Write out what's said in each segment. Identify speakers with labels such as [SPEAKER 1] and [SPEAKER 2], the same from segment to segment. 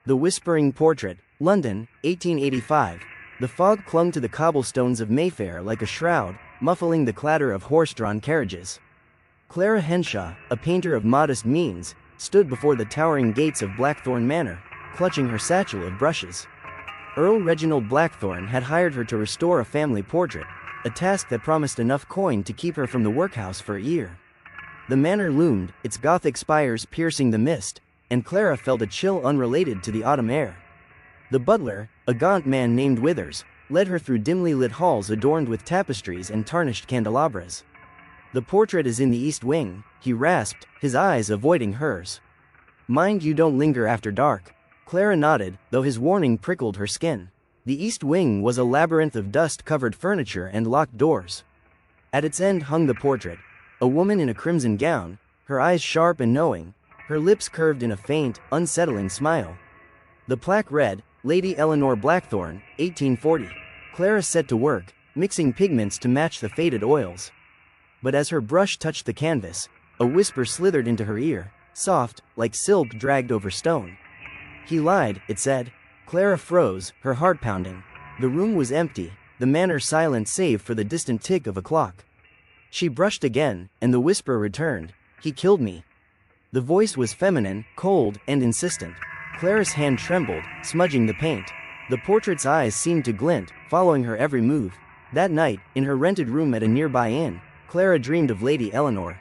[SPEAKER 1] The Whispering Portrait, London, 1885. The fog clung to the cobblestones of Mayfair like a shroud, muffling the clatter of horse-drawn carriages. Clara Henshaw, a painter of modest means, stood before the towering gates of Blackthorn Manor, clutching her satchel of brushes. Earl Reginald Blackthorn had hired her to restore a family portrait, a task that promised enough coin to keep her from the workhouse for a year. The manor loomed, its Gothic spires piercing the mist, and Clara felt a chill unrelated to the autumn air. The butler, a gaunt man named Withers, led her through dimly lit halls adorned with tapestries and tarnished candelabras. "The portrait is in the east wing," he rasped, his eyes avoiding hers. "Mind you don't linger after dark." Clara nodded, though his warning prickled her skin. The east wing was a labyrinth of dust-covered furniture and locked doors. At its end hung the portrait, a woman in a crimson gown, her eyes sharp and knowing, her lips curved in a faint, unsettling smile. The plaque read, "Lady Eleanor Blackthorn, 1840. Clara set to work, mixing pigments to match the faded oils. But as her brush touched the canvas, a whisper slithered into her ear, soft, like silk dragged over stone. "He lied," it said. Clara froze, her heart pounding. The room was empty, the manor silent save for the distant tick of a clock. She brushed again, and the whisper returned, "He killed me." The voice was feminine, cold, and insistent. Clara's hand trembled, smudging the paint. The portrait's eyes seemed to glint, following her every move. That night, in her rented room at a nearby inn, Clara dreamed of Lady Eleanor.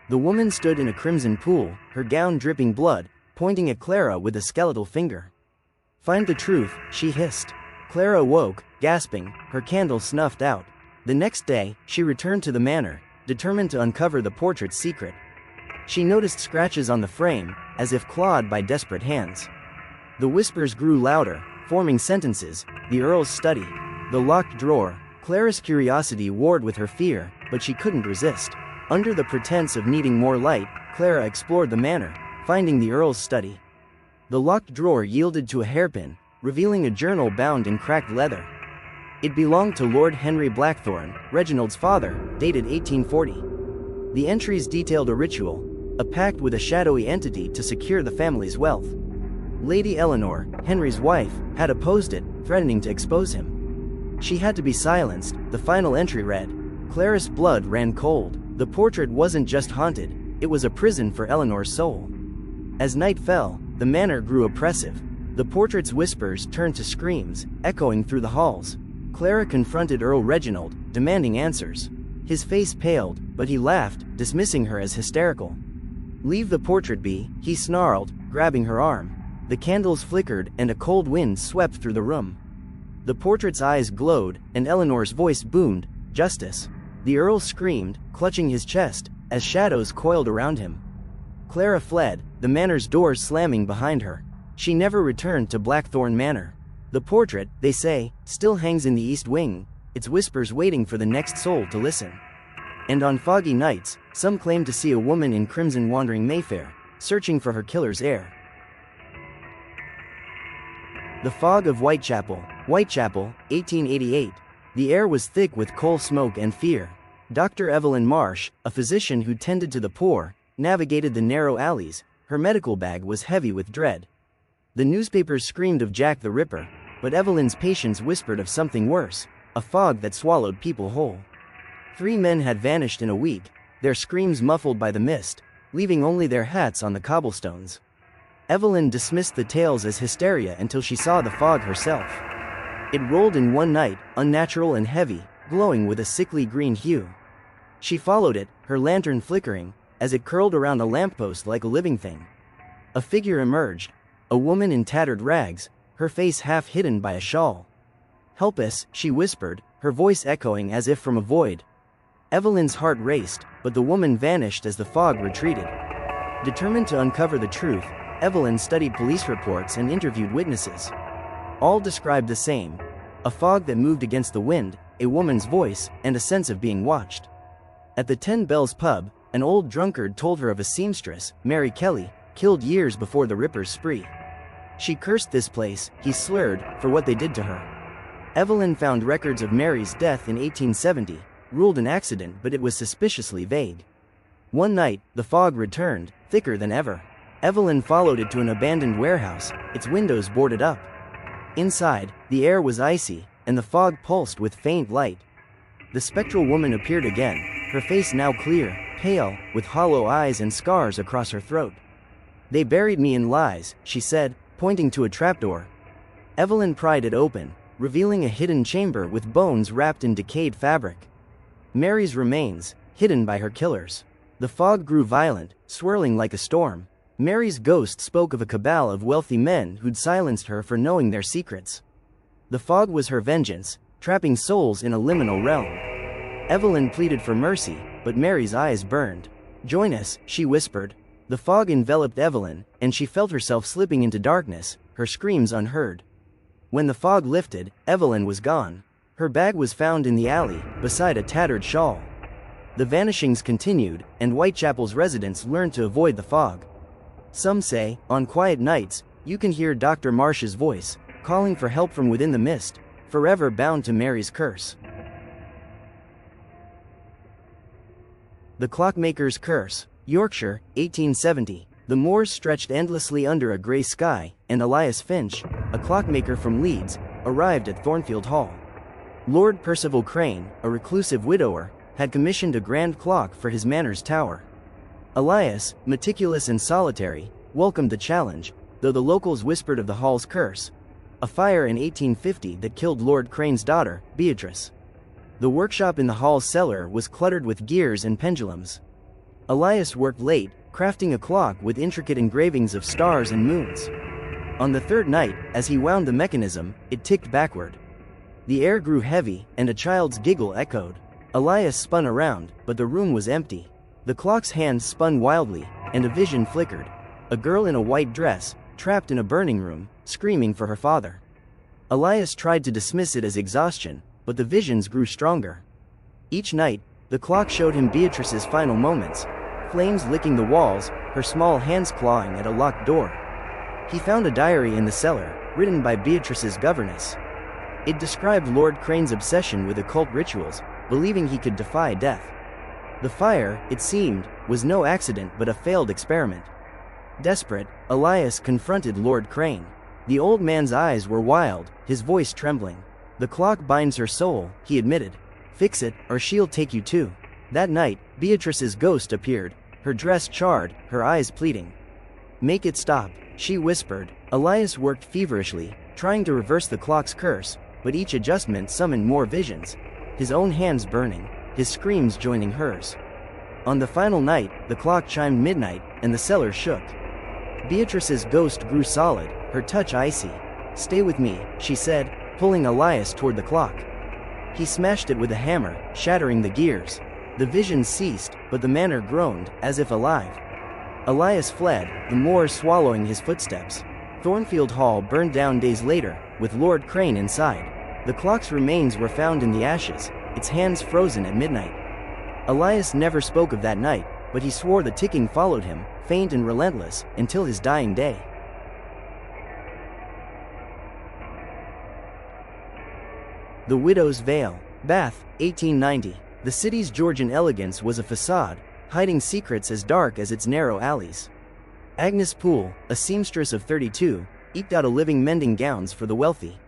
[SPEAKER 1] The woman stood in a crimson pool, her gown dripping blood, pointing at Clara with a skeletal finger. "Find the truth," she hissed. Clara awoke, gasping, her candle snuffed out. The next day, she returned to the manor, determined to uncover the portrait's secret. She noticed scratches on the frame, as if clawed by desperate hands. The whispers grew louder, forming sentences, "The Earl's study," "the locked drawer." Clara's curiosity warred with her fear, but she couldn't resist. Under the pretense of needing more light, Clara explored the manor, finding the Earl's study. The locked drawer yielded to a hairpin, revealing a journal bound in cracked leather. It belonged to Lord Henry Blackthorn, Reginald's father, dated 1840. The entries detailed a ritual, a pact with a shadowy entity to secure the family's wealth. Lady Eleanor, Henry's wife, had opposed it, threatening to expose him. She had to be silenced, the final entry read. Clara's blood ran cold. The portrait wasn't just haunted, it was a prison for Eleanor's soul. As night fell, the manor grew oppressive. The portrait's whispers turned to screams, echoing through the halls. Clara confronted Earl Reginald, demanding answers. His face paled, but he laughed, dismissing her as hysterical. "Leave the portrait be," he snarled, grabbing her arm. The candles flickered and a cold wind swept through the room. The portrait's eyes glowed, and Eleanor's voice boomed, "Justice." The Earl screamed, clutching his chest, as shadows coiled around him. Clara fled, the manor's doors slamming behind her. She never returned to Blackthorn Manor. The portrait, they say, still hangs in the east wing, its whispers waiting for the next soul to listen. And on foggy nights, some claim to see a woman in crimson wandering Mayfair, searching for her killer's heir. The Fog of Whitechapel, 1888. The air was thick with coal smoke and fear. Dr. Evelyn Marsh, a physician who tended to the poor, navigated the narrow alleys. Her medical bag was heavy with dread. The newspapers screamed of Jack the Ripper, but Evelyn's patients whispered of something worse, a fog that swallowed people whole. 3 men had vanished in a week, their screams muffled by the mist, leaving only their hats on the cobblestones. Evelyn dismissed the tales as hysteria until she saw the fog herself. It rolled in one night, unnatural and heavy, glowing with a sickly green hue. She followed it, her lantern flickering, as it curled around a lamppost like a living thing. A figure emerged, a woman in tattered rags, her face half hidden by a shawl. "Help us," she whispered, her voice echoing as if from a void. Evelyn's heart raced, but the woman vanished as the fog retreated. Determined to uncover the truth, Evelyn studied police reports and interviewed witnesses. All described the same: a fog that moved against the wind, a woman's voice, and a sense of being watched. At the 10 Bells pub, an old drunkard told her of a seamstress, Mary Kelly, killed years before the Ripper's spree. She cursed this place, he slurred, for what they did to her. Evelyn found records of Mary's death in 1870, ruled an accident, but it was suspiciously vague. One night, the fog returned, thicker than ever. Evelyn followed it to an abandoned warehouse, its windows boarded up. Inside, the air was icy, and the fog pulsed with faint light. The spectral woman appeared again, her face now clear, pale, with hollow eyes and scars across her throat. "They buried me in lies," she said, pointing to a trapdoor. Evelyn pried it open, revealing a hidden chamber with bones wrapped in decayed fabric. Mary's remains, hidden by her killers. The fog grew violent, swirling like a storm. Mary's ghost spoke of a cabal of wealthy men who'd silenced her for knowing their secrets. The fog was her vengeance, trapping souls in a liminal realm. Evelyn pleaded for mercy, but Mary's eyes burned. "Join us," she whispered. The fog enveloped Evelyn, and she felt herself slipping into darkness, her screams unheard. When the fog lifted, Evelyn was gone. Her bag was found in the alley, beside a tattered shawl. The vanishings continued, and Whitechapel's residents learned to avoid the fog. Some say, on quiet nights, you can hear Dr. Marsh's voice, calling for help from within the mist, forever bound to Mary's curse. The Clockmaker's Curse, Yorkshire, 1870. The moors stretched endlessly under a grey sky, and Elias Finch, a clockmaker from Leeds, arrived at Thornfield Hall. Lord Percival Crane, a reclusive widower, had commissioned a grand clock for his manor's tower. Elias, meticulous and solitary, welcomed the challenge, though the locals whispered of the hall's curse, a fire in 1850 that killed Lord Crane's daughter, Beatrice. The workshop in the hall's cellar was cluttered with gears and pendulums. Elias worked late, crafting a clock with intricate engravings of stars and moons. On the third night, as he wound the mechanism, it ticked backward. The air grew heavy, and a child's giggle echoed. Elias spun around, but the room was empty. The clock's hands spun wildly, and a vision flickered. A girl in a white dress, trapped in a burning room, screaming for her father. Elias tried to dismiss it as exhaustion, but the visions grew stronger. Each night, the clock showed him Beatrice's final moments, flames licking the walls, her small hands clawing at a locked door. He found a diary in the cellar, written by Beatrice's governess. It described Lord Crane's obsession with occult rituals, believing he could defy death. The fire, it seemed, was no accident but a failed experiment. Desperate, Elias confronted Lord Crane. The old man's eyes were wild, his voice trembling. "The clock binds her soul," he admitted. "Fix it, or she'll take you too." That night, Beatrice's ghost appeared, her dress charred, her eyes pleading. "Make it stop," she whispered. Elias worked feverishly, trying to reverse the clock's curse, but each adjustment summoned more visions, his own hands burning, his screams joining hers. On the final night, the clock chimed midnight, and the cellar shook. Beatrice's ghost grew solid, her touch icy. "Stay with me," she said, pulling Elias toward the clock. He smashed it with a hammer, shattering the gears. The visions ceased, but the manor groaned, as if alive. Elias fled, the moors swallowing his footsteps. Thornfield Hall burned down days later, with Lord Crane inside. The clock's remains were found in the ashes, its hands frozen at midnight. Elias never spoke of that night, but he swore the ticking followed him, faint and relentless, until his dying day. The Widow's Veil, Bath, 1890. The city's Georgian elegance was a facade, hiding secrets as dark as its narrow alleys. Agnes Poole, a seamstress of 32, eked out a living mending gowns for the wealthy.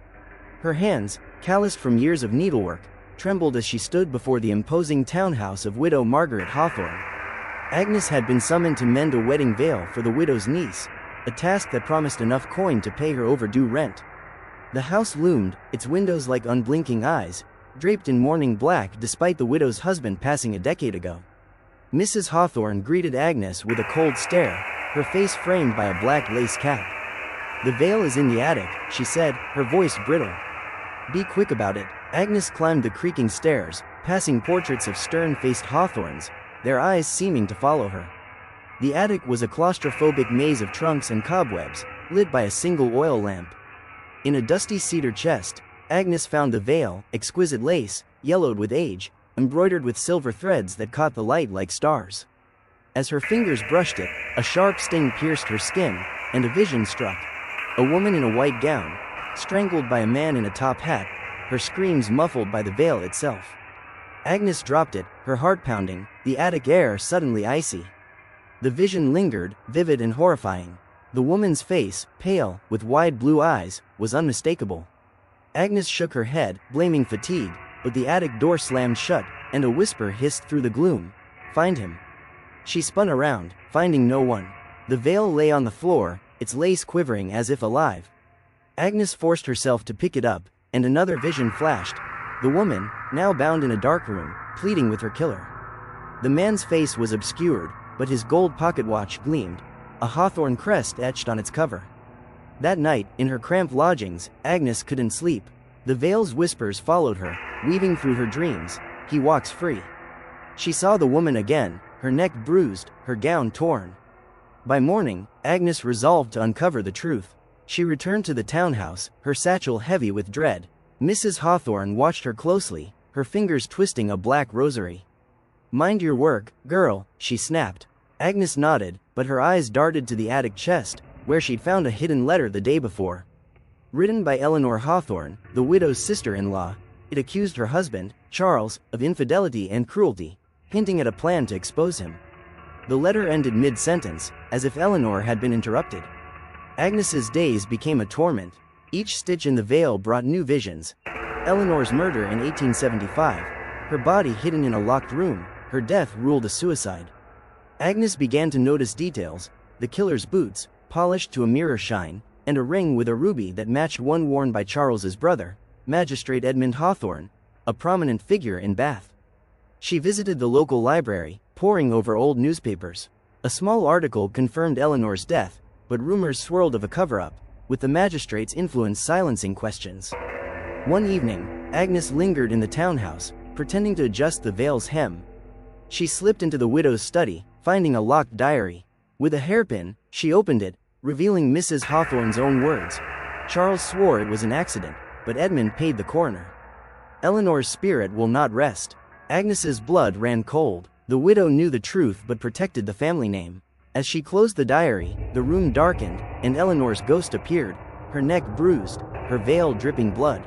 [SPEAKER 1] Her hands, calloused from years of needlework, trembled as she stood before the imposing townhouse of widow Margaret Hawthorne. Agnes had been summoned to mend a wedding veil for the widow's niece, a task that promised enough coin to pay her overdue rent. The house loomed, its windows like unblinking eyes, draped in mourning black despite the widow's husband passing a decade ago. Mrs. Hawthorne greeted Agnes with a cold stare, her face framed by a black lace cap. "The veil is in the attic," she said, her voice brittle. "Be quick about it." Agnes climbed the creaking stairs, passing portraits of stern-faced Hawthorns, their eyes seeming to follow her. The attic was a claustrophobic maze of trunks and cobwebs, lit by a single oil lamp. In a dusty cedar chest, Agnes found the veil, exquisite lace, yellowed with age, embroidered with silver threads that caught the light like stars. As her fingers brushed it, a sharp sting pierced her skin, and a vision struck. A woman in a white gown, strangled by a man in a top hat, her screams muffled by the veil itself. Agnes dropped it, her heart pounding, the attic air suddenly icy. The vision lingered, vivid and horrifying. The woman's face, pale, with wide blue eyes, was unmistakable. Agnes shook her head, blaming fatigue, but the attic door slammed shut, and a whisper hissed through the gloom. "Find him." She spun around, finding no one. The veil lay on the floor, its lace quivering as if alive. Agnes forced herself to pick it up, and another vision flashed. The woman, now bound in a dark room, pleading with her killer. The man's face was obscured, but his gold pocket watch gleamed, a hawthorn crest etched on its cover. That night, in her cramped lodgings, Agnes couldn't sleep. The veil's whispers followed her, weaving through her dreams. "He walks free." She saw the woman again, her neck bruised, her gown torn. By morning, Agnes resolved to uncover the truth. She returned to the townhouse, her satchel heavy with dread. Mrs. Hawthorne watched her closely, her fingers twisting a black rosary. "Mind your work, girl," she snapped. Agnes nodded, but her eyes darted to the attic chest, where she'd found a hidden letter the day before. Written by Eleanor Hawthorne, the widow's sister-in-law, it accused her husband, Charles, of infidelity and cruelty, hinting at a plan to expose him. The letter ended mid-sentence, as if Eleanor had been interrupted. Agnes's days became a torment. Each stitch in the veil brought new visions. Eleanor's murder in 1875, her body hidden in a locked room, her death ruled a suicide. Agnes began to notice details: the killer's boots, polished to a mirror shine, and a ring with a ruby that matched one worn by Charles's brother, Magistrate Edmund Hawthorne, a prominent figure in Bath. She visited the local library, poring over old newspapers. A small article confirmed Eleanor's death, but rumors swirled of a cover-up, with the magistrate's influence silencing questions. One evening, Agnes lingered in the townhouse, pretending to adjust the veil's hem. She slipped into the widow's study, finding a locked diary. With a hairpin, she opened it, revealing Mrs. Hawthorne's own words. Charles swore it was an accident, but Edmund paid the coroner. Eleanor's spirit will not rest. Agnes's blood ran cold. The widow knew the truth but protected the family name. As she closed the diary, the room darkened, and Eleanor's ghost appeared, her neck bruised, her veil dripping blood.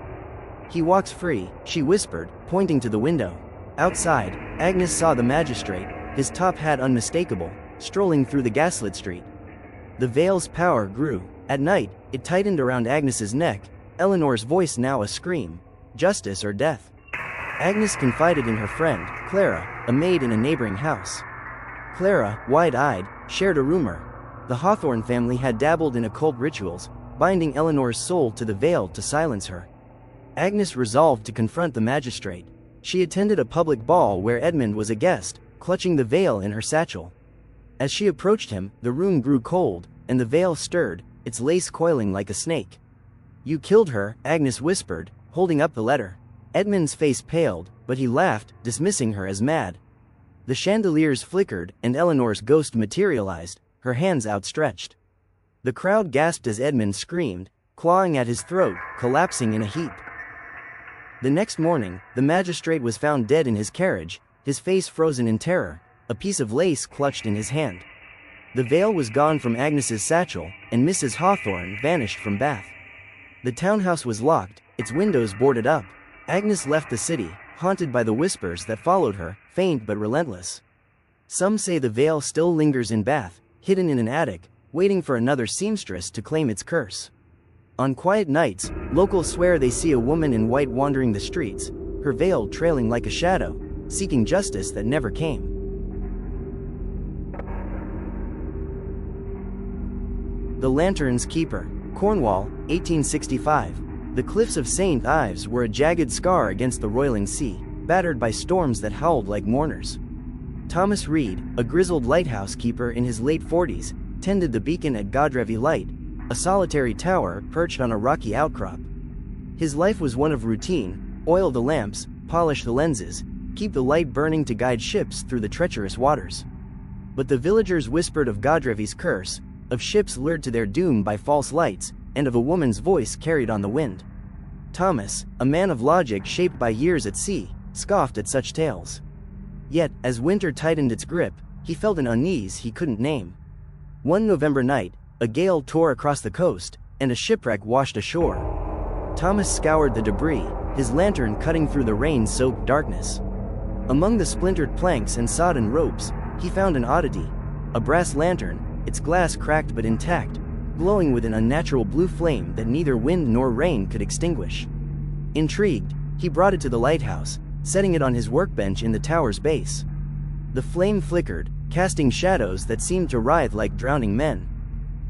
[SPEAKER 1] "He walks free," she whispered, pointing to the window. Outside, Agnes saw the magistrate, his top hat unmistakable, strolling through the gaslit street. The veil's power grew. At night, it tightened around Agnes's neck, Eleanor's voice now a scream: justice or death. Agnes confided in her friend, Clara, a maid in a neighboring house. Clara, wide-eyed, shared a rumor. The Hawthorne family had dabbled in occult rituals, binding Eleanor's soul to the veil to silence her. Agnes resolved to confront the magistrate. She attended a public ball where Edmund was a guest, clutching the veil in her satchel. As she approached him, the room grew cold, and the veil stirred, its lace coiling like a snake. "You killed her," Agnes whispered, holding up the letter. Edmund's face paled, but he laughed, dismissing her as mad. The chandeliers flickered, and Eleanor's ghost materialized, her hands outstretched. The crowd gasped as Edmund screamed, clawing at his throat, collapsing in a heap. The next morning, the magistrate was found dead in his carriage, his face frozen in terror, a piece of lace clutched in his hand. The veil was gone from Agnes's satchel, and Mrs. Hawthorne vanished from Bath. The townhouse was locked, its windows boarded up. Agnes left the city, haunted by the whispers that followed her, faint but relentless. Some say the veil still lingers in Bath, hidden in an attic, waiting for another seamstress to claim its curse. On quiet nights, locals swear they see a woman in white wandering the streets, her veil trailing like a shadow, seeking justice that never came. The Lantern's Keeper, Cornwall, 1865. The cliffs of St. Ives were a jagged scar against the roiling sea, battered by storms that howled like mourners. Thomas Reed, a grizzled lighthouse keeper in his late 40s, tended the beacon at Godrevy Light, a solitary tower perched on a rocky outcrop. His life was one of routine: oil the lamps, polish the lenses, keep the light burning to guide ships through the treacherous waters. But the villagers whispered of Godrevy's curse, of ships lured to their doom by false lights, and of a woman's voice carried on the wind. Thomas, a man of logic shaped by years at sea, scoffed at such tales. Yet, as winter tightened its grip, he felt an unease he couldn't name. One November night, a gale tore across the coast, and a shipwreck washed ashore. Thomas scoured the debris, his lantern cutting through the rain-soaked darkness. Among the splintered planks and sodden ropes, he found an oddity: a brass lantern, its glass cracked but intact, glowing with an unnatural blue flame that neither wind nor rain could extinguish. Intrigued, he brought it to the lighthouse, setting it on his workbench in the tower's base. The flame flickered, casting shadows that seemed to writhe like drowning men.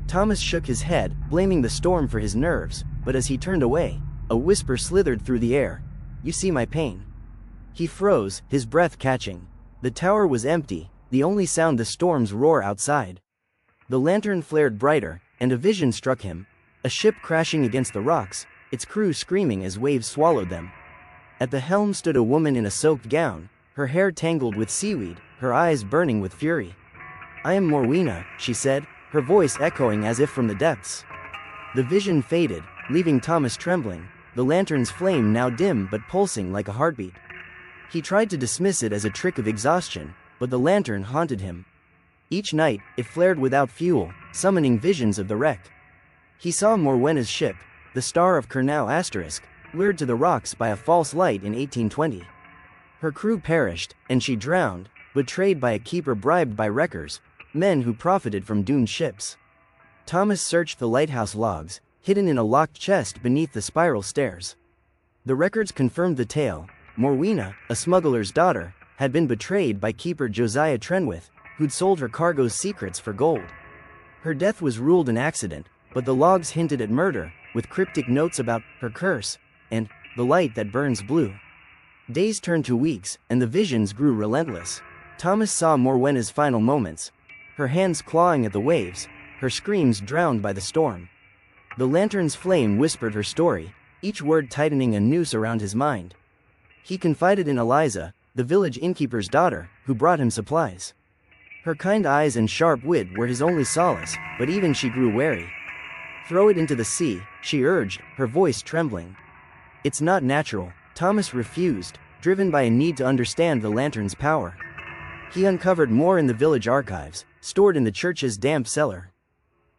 [SPEAKER 1] Thomas shook his head, blaming the storm for his nerves, but as he turned away, a whisper slithered through the air. "You see my pain." He froze, his breath catching. The tower was empty, the only sound the storm's roar outside. The lantern flared brighter, and a vision struck him. A ship crashing against the rocks, its crew screaming as waves swallowed them. At the helm stood a woman in a soaked gown, her hair tangled with seaweed, her eyes burning with fury. "I am Morwena," she said, her voice echoing as if from the depths. The vision faded, leaving Thomas trembling, the lantern's flame now dim but pulsing like a heartbeat. He tried to dismiss it as a trick of exhaustion, but the lantern haunted him. Each night, it flared without fuel, summoning visions of the wreck. He saw Morwena's ship, the Star of Cornwall*, lured to the rocks by a false light in 1820. Her crew perished, and she drowned, betrayed by a keeper bribed by wreckers, men who profited from doomed ships. Thomas searched the lighthouse logs, hidden in a locked chest beneath the spiral stairs. The records confirmed the tale. Morwena, a smuggler's daughter, had been betrayed by keeper Josiah Trenwith, who'd sold her cargo's secrets for gold. Her death was ruled an accident, but the logs hinted at murder, with cryptic notes about her curse and the light that burns blue. Days turned to weeks, and the visions grew relentless. Thomas saw Morwena's final moments, her hands clawing at the waves, her screams drowned by the storm. The lantern's flame whispered her story, each word tightening a noose around his mind. He confided in Eliza, the village innkeeper's daughter, who brought him supplies. Her kind eyes and sharp wit were his only solace, but even she grew wary. "Throw it into the sea," she urged, her voice trembling. "It's not natural." Thomas refused, driven by a need to understand the lantern's power. He uncovered more in the village archives, stored in the church's damp cellar.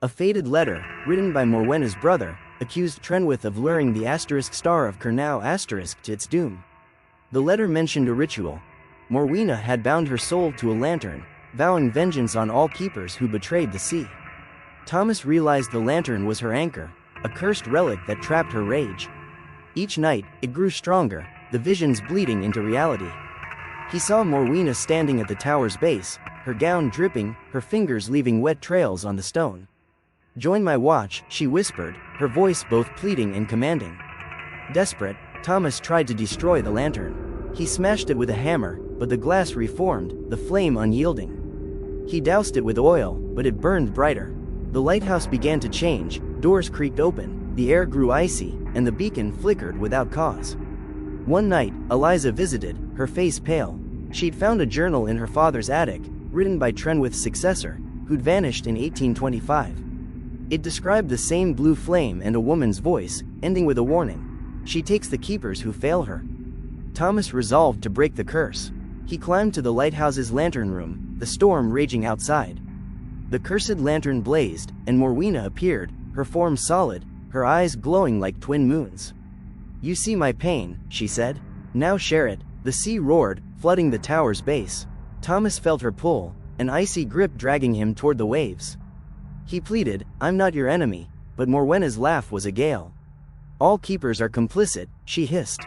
[SPEAKER 1] A faded letter, written by Morwena's brother, accused Trenwith of luring the Star of Cornwall* to its doom. The letter mentioned a ritual. Morwena had bound her soul to a lantern, vowing vengeance on all keepers who betrayed the sea. Thomas realized the lantern was her anchor, a cursed relic that trapped her rage. Each night, it grew stronger, the visions bleeding into reality. He saw Morwena standing at the tower's base, her gown dripping, her fingers leaving wet trails on the stone. "Join my watch," she whispered, her voice both pleading and commanding. Desperate, Thomas tried to destroy the lantern. He smashed it with a hammer, but the glass reformed, the flame unyielding. He doused it with oil, but it burned brighter. The lighthouse began to change, doors creaked open, the air grew icy, and the beacon flickered without cause. One night, Eliza visited, her face pale. She'd found a journal in her father's attic, written by Trenwith's successor, who'd vanished in 1825. It described the same blue flame and a woman's voice, ending with a warning. She takes the keepers who fail her. Thomas resolved to break the curse. He climbed to the lighthouse's lantern room, the storm raging outside. The cursed lantern blazed, and Morwena appeared, her form solid, her eyes glowing like twin moons. "You see my pain," she said. "Now share it." The sea roared, flooding the tower's base. Thomas felt her pull, an icy grip dragging him toward the waves. He pleaded, "I'm not your enemy," but Morwena's laugh was a gale. "All keepers are complicit," she hissed.